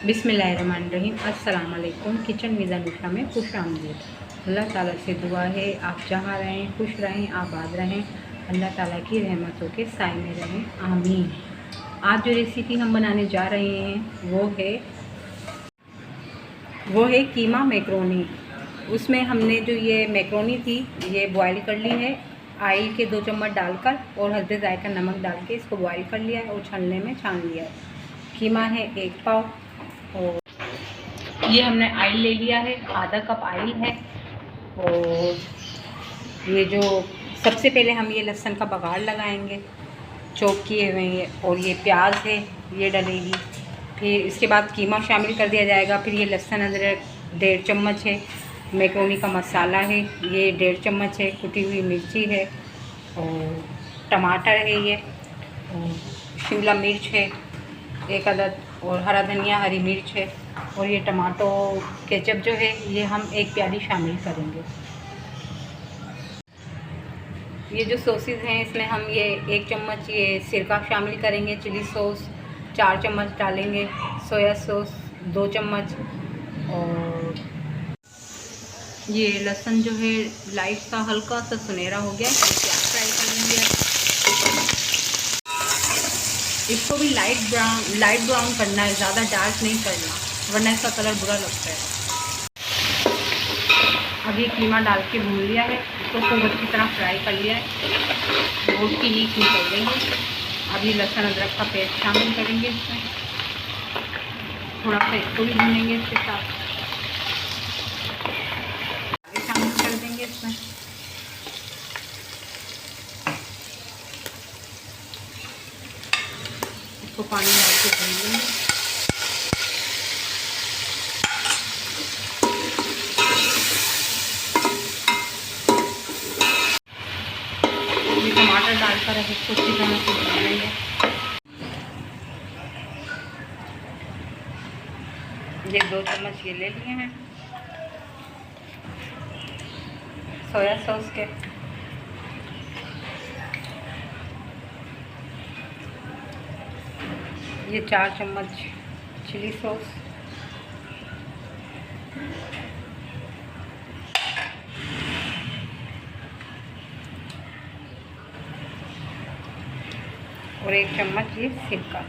बिस्मिल्लाहिर्रहमानिर्रहीम। अस्सलाम वालेकुम। किचन विद अनुषा में खुश आमदीद। अल्लाह ताला से दुआ है आप जहाँ रहें खुश रहें, आबाद रहें, अल्लाह ताला की रहमतों के साए में रहें, आमीन। आज जो रेसिपी हम बनाने जा रहे हैं वो है कीमा मैक्रोनी। उसमें हमने जो ये मैक्रोनी थी ये बॉयल कर ली है ऑयल के 2 चम्मच डालकर और हल्दी जायका नमक डाल के इसको बॉयल कर लिया है और छानने में छान लिया है। कीमा है 1 पाव और ये हमने ऑयल ले लिया है, आधा कप ऑयल है। और ये जो सबसे पहले हम ये लहसुन का बघार लगाएंगे चॉप किए हुए हैं, और ये प्याज है ये डलेगी। फिर इसके बाद कीमा शामिल कर दिया जाएगा। फिर ये लहसुन अदरक 1.5 चम्मच है, मैक्रोनी का मसाला है ये 1.5 चम्मच है, कुटी हुई मिर्ची है और टमाटर है ये, और शिमला मिर्च है 1 अदद, और हरा धनिया हरी मिर्च है, और ये टमाटो केचप जो है ये हम 1 प्याली शामिल करेंगे। ये जो सॉसेस हैं इसमें हम ये 1 चम्मच ये सिरका शामिल करेंगे, चिली सॉस 4 चम्मच डालेंगे, सोया सॉस 2 चम्मच, और ये लहसुन जो है लाइट सा हल्का सा सुनहरा हो गया है, प्याज फ्राई कर लेंगे। इसको भी लाइट ब्राउन करना है, ज़्यादा डार्क नहीं करना वरना इसका कलर बुरा लगता है। अब ये कीमा डाल के भून लिया है, इसको खूब अच्छी तरह फ्राई कर लिया है, गोश्त की लीक निकल गई है। अब ये लहसुन अदरक का पेस्ट शामिल करेंगे इसमें, थोड़ा सा इसको भी भूनेंगे, इसके साथ शामिल कर देंगे इसमें। इसको पानी डाल के भून लेंगे। ये टमाटर डालकर इसको अच्छी तरह से भून लेंगे। ये 2 चम्मच ये ले लिए हैं सोया सॉस के, ये 4 चम्मच चिली सॉस, और 1 चम्मच ये सिरका।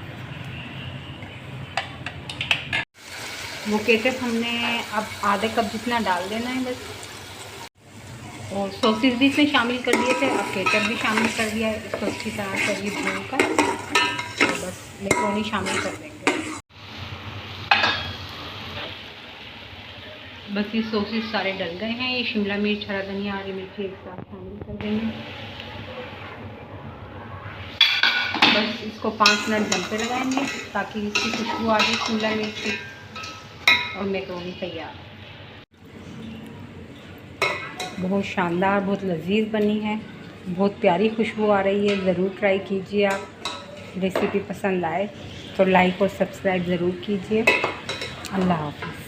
वो केचप हमने अब आधे कप जितना डाल देना है बस, और सॉसेस भी इसमें शामिल कर दिए थे, अब केचप भी शामिल कर दिया है। इसको अच्छी तरह से ये भून कर तो बस मैक्रोनी शामिल कर देंगे। बस ये सॉसेस सारे डल गए हैं। ये शिमला मिर्च हरा धनिया हरी मिर्ची एक साथ शामिल कर देंगे। बस इसको 5 मिनट दम पे लगाएंगे ताकि इसकी खुशबू आ जाए शिमला मिर्च की, और मैक्रोनी तैयार। बहुत शानदार बहुत लजीज बनी है, बहुत प्यारी खुशबू आ रही है। ज़रूर ट्राई कीजिए। आप रेसिपी पसंद आए तो लाइक और सब्सक्राइब ज़रूर कीजिए। अल्लाह हाफ़िज़।